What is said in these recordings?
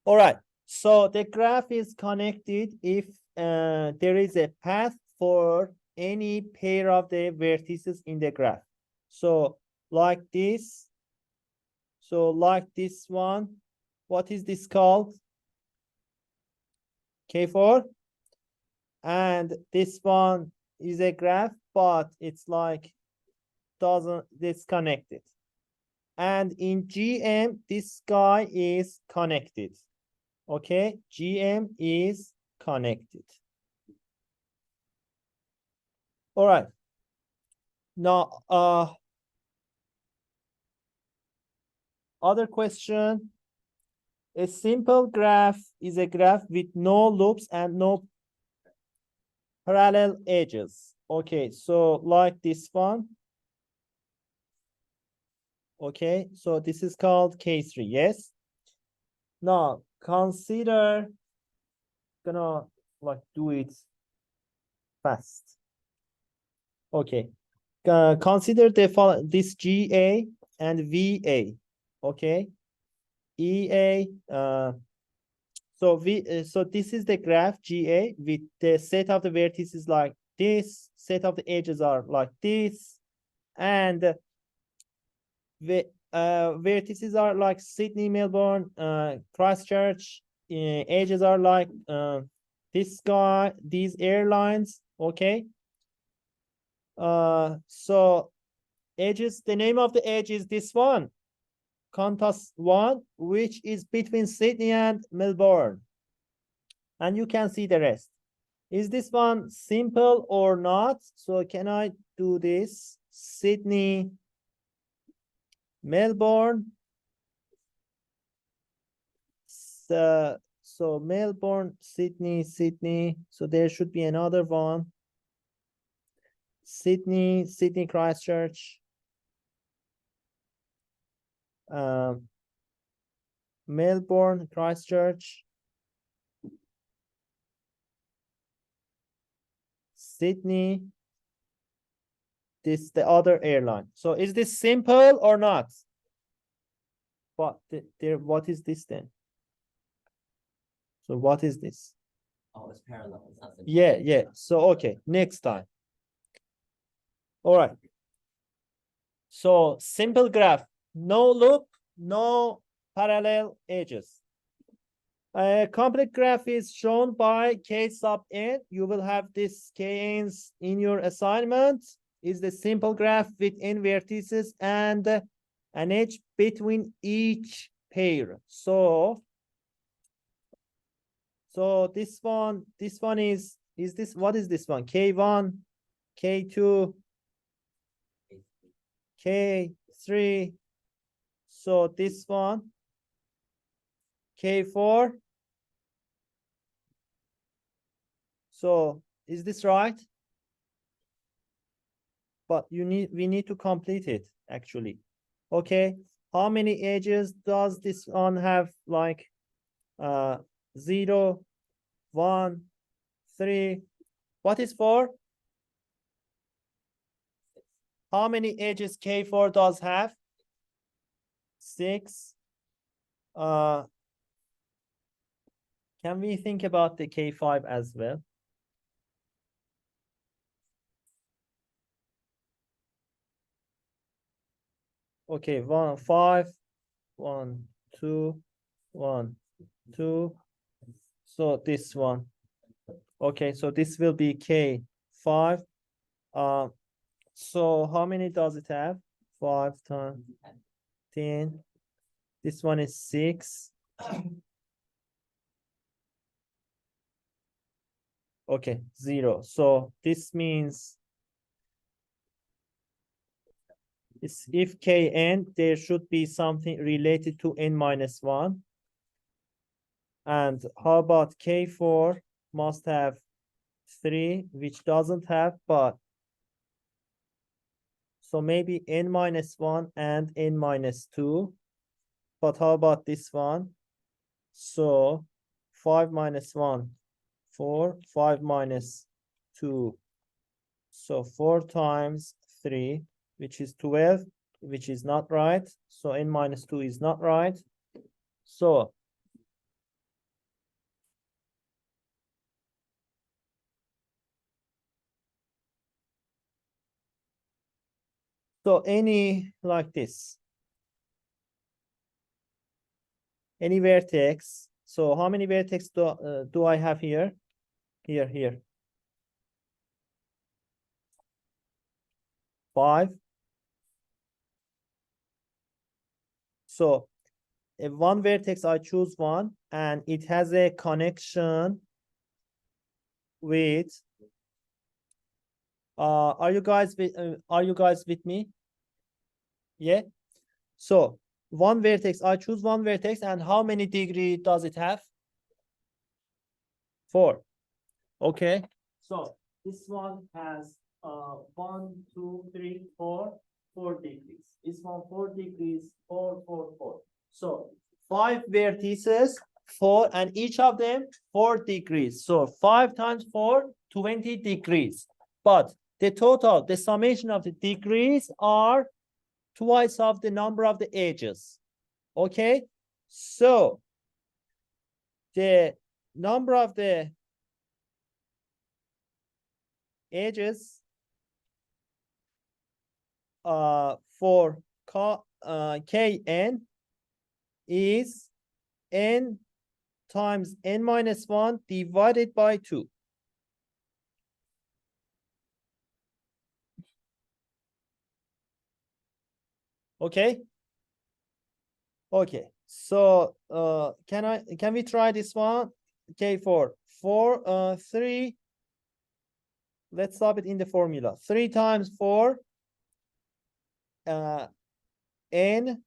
All right. So the graph is connected if there is a path for any pair of the vertices in the graph. So like this. So like this one. What is this called? K4. And this one is a graph, but it's like doesn't disconnected. And in GM, this guy is connected. Okay, GM is connected. All right. Now, other question. A simple graph is a graph with no loops and no parallel edges. Okay, so like this one. Okay, so this is called K3, yes? Now, consider, gonna like do it fast. Okay, consider this GA and VA. Okay, EA. So this is the graph GA with the set of the vertices like this, set of the edges are like this, and the vertices are like Sydney, Melbourne, Christchurch. Edges are like this guy, these airlines. Okay. So edges. The name of the edge is this one, Qantas 1, which is between Sydney and Melbourne. And you can see the rest. Is this one simple or not? So can I do this? Sydney, Melbourne. So Melbourne, Sydney, Sydney. So there should be another one. Sydney, Sydney, Christchurch. Melbourne, Christchurch. Sydney. This the other airline. So is this simple or not? But there, what is this then? So what is this? Oh, it's parallel. It's not simple. Yeah, yeah. So okay, next time. All right. So simple graph, no loop, no parallel edges. A complete graph is shown by K sub n. You will have this K's in your assignment. Is the simple graph with n vertices and an edge between each pair. So this one is this, what is this one? K1, K2, K3. So this one, K4. So is this right? But we need to complete it actually. Okay, how many edges does this one have? Like 0, 1, 3. What is 4? How many edges K4 does have? 6. Can we think about the K5 as well? Okay, 1, 5, 1, 2, 1, 2. So this one. Okay, so this will be K5. So how many does it have? 5 times 10. This one is 6. Okay, 0. So this means if Kn, there should be something related to n minus 1. And how about K4 must have 3, which doesn't have, but so maybe n minus 1 and n minus 2. But how about this one? So 5 minus 1, 4, 5 minus 2. So 4 times 3, which is 12, which is not right. So n minus 2 is not right. So So any like this, any vertex. So how many vertex do I have here? Here. 5. So if one vertex, I choose one, and it has a connection with. Are you guys with me? Yeah. So one vertex, I choose one vertex, and how many degree does it have? 4. Okay. So this one has 1, 2, 3, 4, 4 degrees. This one 4 degrees, 4, 4, 4. So 5 vertices, 4, and each of them 4 degrees. So 5 times 4, 20 degrees. But the total, the summation of the degrees are twice of the number of the edges. Okay. So the number of the edges for Kn is n times n minus 1 divided by 2. Okay. Okay. So can we try this one? K4 3. Let's stop it in the formula. 3 times 4 n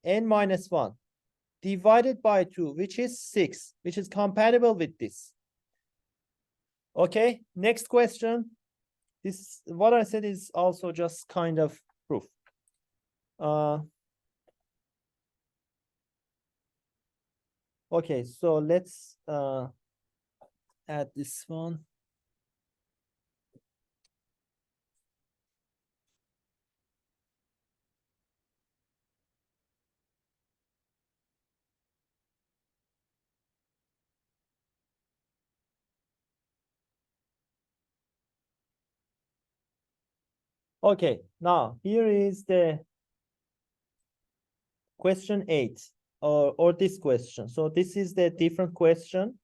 minus 1 divided by 2, which is 6, which is compatible with this. Okay, next question. This, what I said, is also just kind of proof. Okay, so let's add this one. Okay, now here is the question 8, or this question. So this is the different question.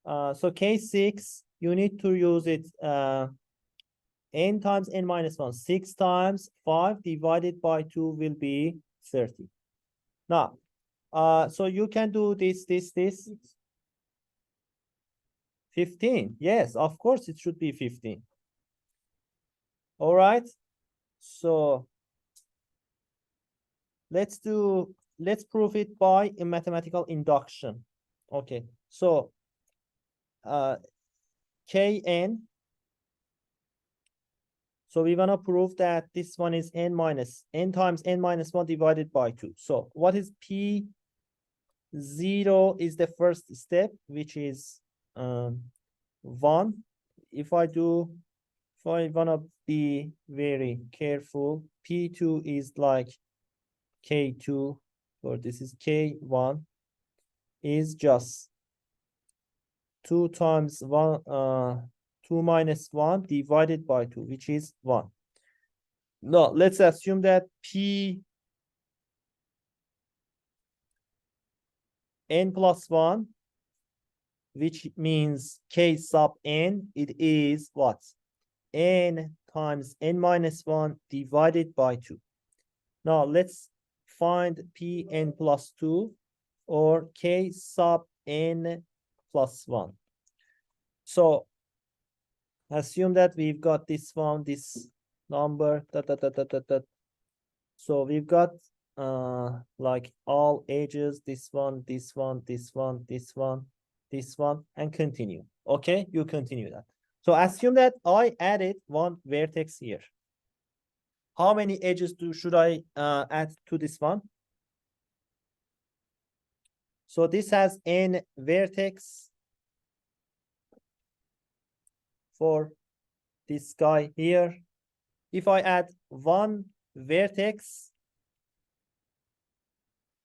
So K6, you need to use it n times n minus 1. 6 times 5 divided by 2 will be 30. Now, so you can do this. 15. Yes, of course it should be 15. All right. So let's prove it by a mathematical induction. Okay. So Kn. So we want to prove that this one is n times n minus 1 divided by 2. So what is P0 is the first step, which is 1. If I want to be very careful, P2 is like K2, or this is K1, is just 2 times 1, 2 minus 1 divided by 2, which is 1. Now, let's assume that P n plus 1, which means K sub n, it is what? N times n minus 1 divided by 2. Now, let's find Pn plus 2, or K sub n plus 1. So assume that we've got this one, this number, so we've got like all edges, this one, this one, this one, this one, this one, and continue. Okay, you continue that. So assume that I added one vertex here. How many edges should I add to this one? So this has n vertex for this guy here. If I add one vertex,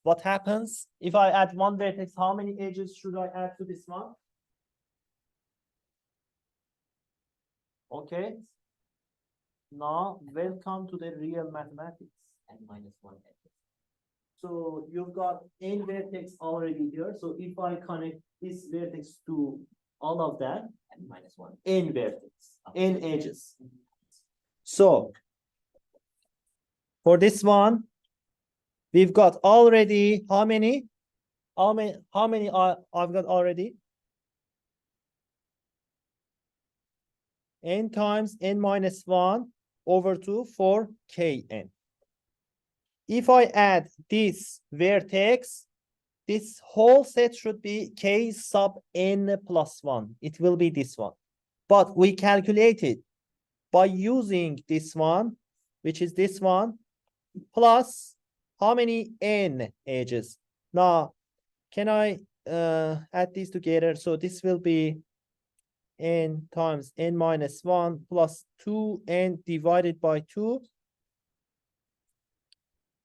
what happens? If I add one vertex, how many edges should I add to this one? Okay. Now, welcome to the real mathematics. N minus one edges. So you've got n vertex already here. So if I connect this vertex to all of that, N minus one. n vertex, n edges. So for this one, we've got already how many? How many I've got already? N times n minus 1 over 2 for Kn. If I add this vertex, this whole set should be K sub n plus 1. It will be this one. But we calculated by using this one, which is this one, plus how many n edges? Now, can I add these together? So this will be n times n minus 1 plus 2n divided by 2,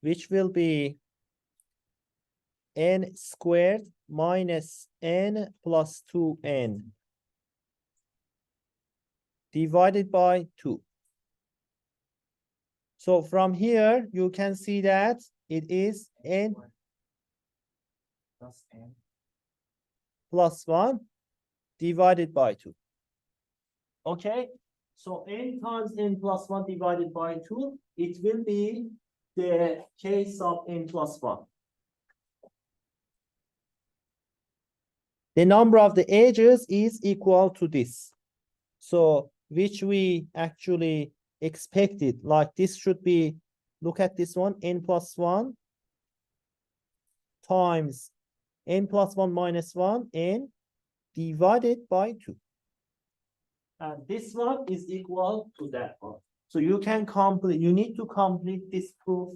which will be n squared minus n plus 2n divided by 2. So from here, you can see that it is n Plus n. plus 1 divided by 2. Okay, so n times n plus 1 divided by 2, it will be the k sub n plus 1. The number of the edges is equal to this. So which we actually expected, like this should be, look at this one, n plus 1 times n plus 1 minus 1, n divided by 2. And this one is equal to that one. So you can complete, you need to complete this proof.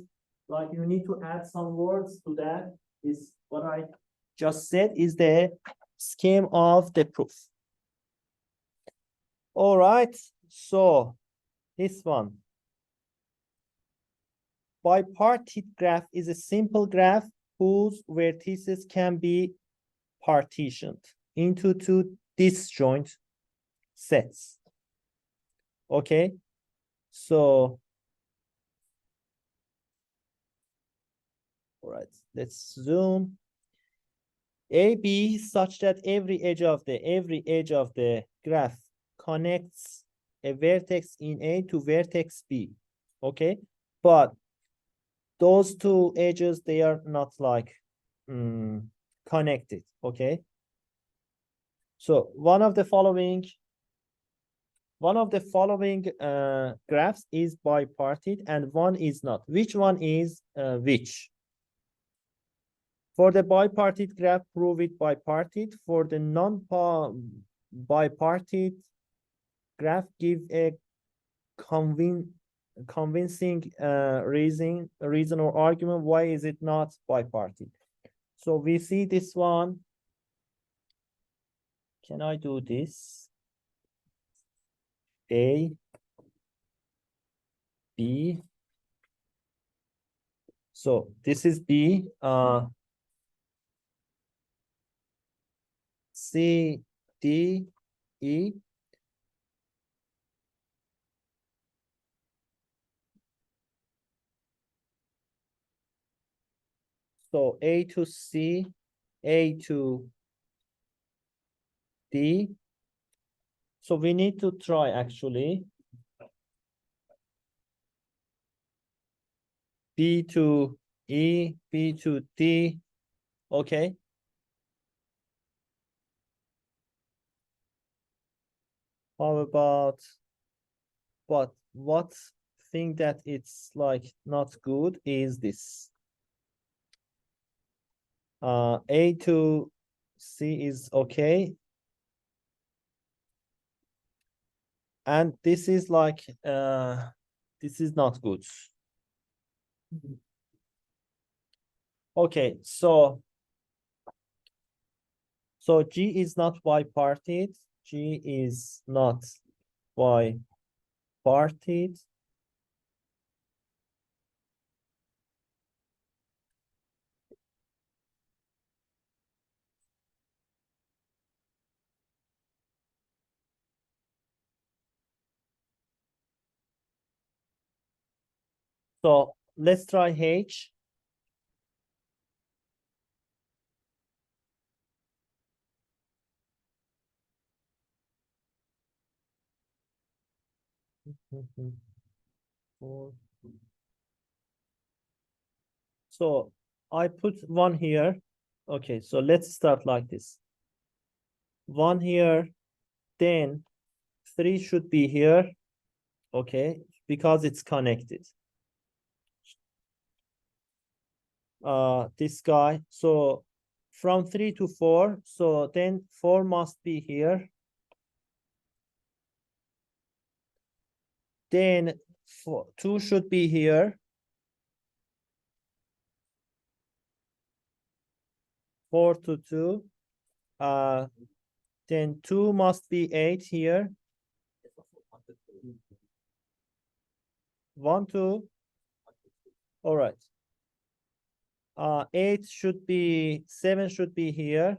Like you need to add some words to that. This, what I just said is the scheme of the proof. All right, so this one. Bipartite graph is a simple graph whose vertices can be partitioned into two disjoint sets. Okay, so all right, let's zoom. AB such that every edge of the graph connects a vertex in A to vertex B. Okay, but those two edges, they are not like connected. Okay, so one of the following graphs is bipartite and one is not. Which one is which? For the bipartite graph, prove it bipartite. For the non-bipartite graph, give a convincing reason or argument why is it not bipartite. So we see this one. Can I do this? A, B. So this is B. C, D, E. So A to C, A to D. So we need to try actually. B to E, B to D. Okay. How about what thing that it's like not good is this. A to C is okay. And this is like this is not good. Okay, so G is not bipartite. G is not bipartite. So let's try H. Four. So I put one here. Okay, so let's start like this. One here, then 3 should be here. Okay, because it's connected. This guy. So from 3 to 4, so then 4 must be here. Then 2 should be here. 4 to 2. Then 2 must be 8 here. 1, 2. All right. 8 should be, 7 should be here.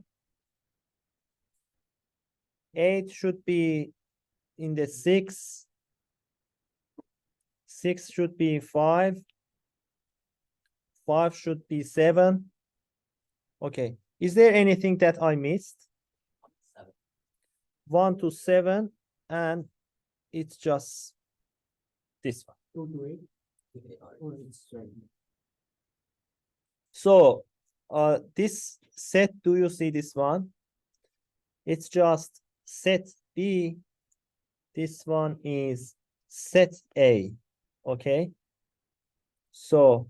8 should be in the 6. 6 should be 5. 5 should be 7. Okay. Is there anything that I missed? 7. 1 to 7, and it's just this one. 2 to 8. 2 to 8. Or it's straight. So this set, do you see this one? It's just set B. This one is set A. Okay. So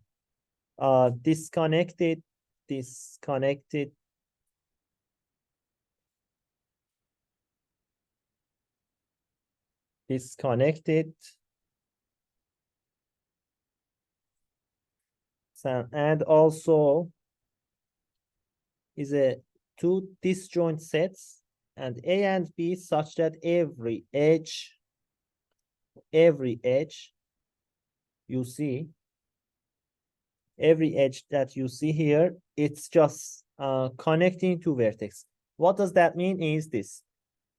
disconnected, disconnected. Disconnected. So, and also is a 2 disjoint sets and A and B such that every edge you see, every edge that you see here, it's just connecting to vertex. What does that mean is this.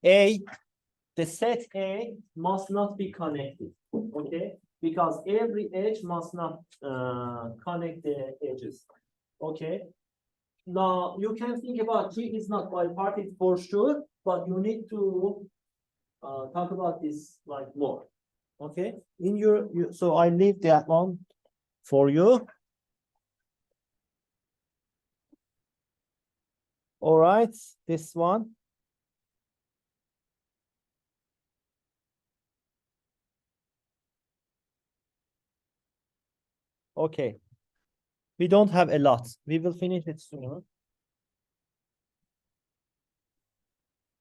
The set A must not be connected, okay? Because every edge must not connect the edges, okay? Now, you can think about G is not bipartite for sure, but you need to talk about this like more, okay? So I leave that one for you. All right, this one. Okay. We don't have a lot. We will finish it soon.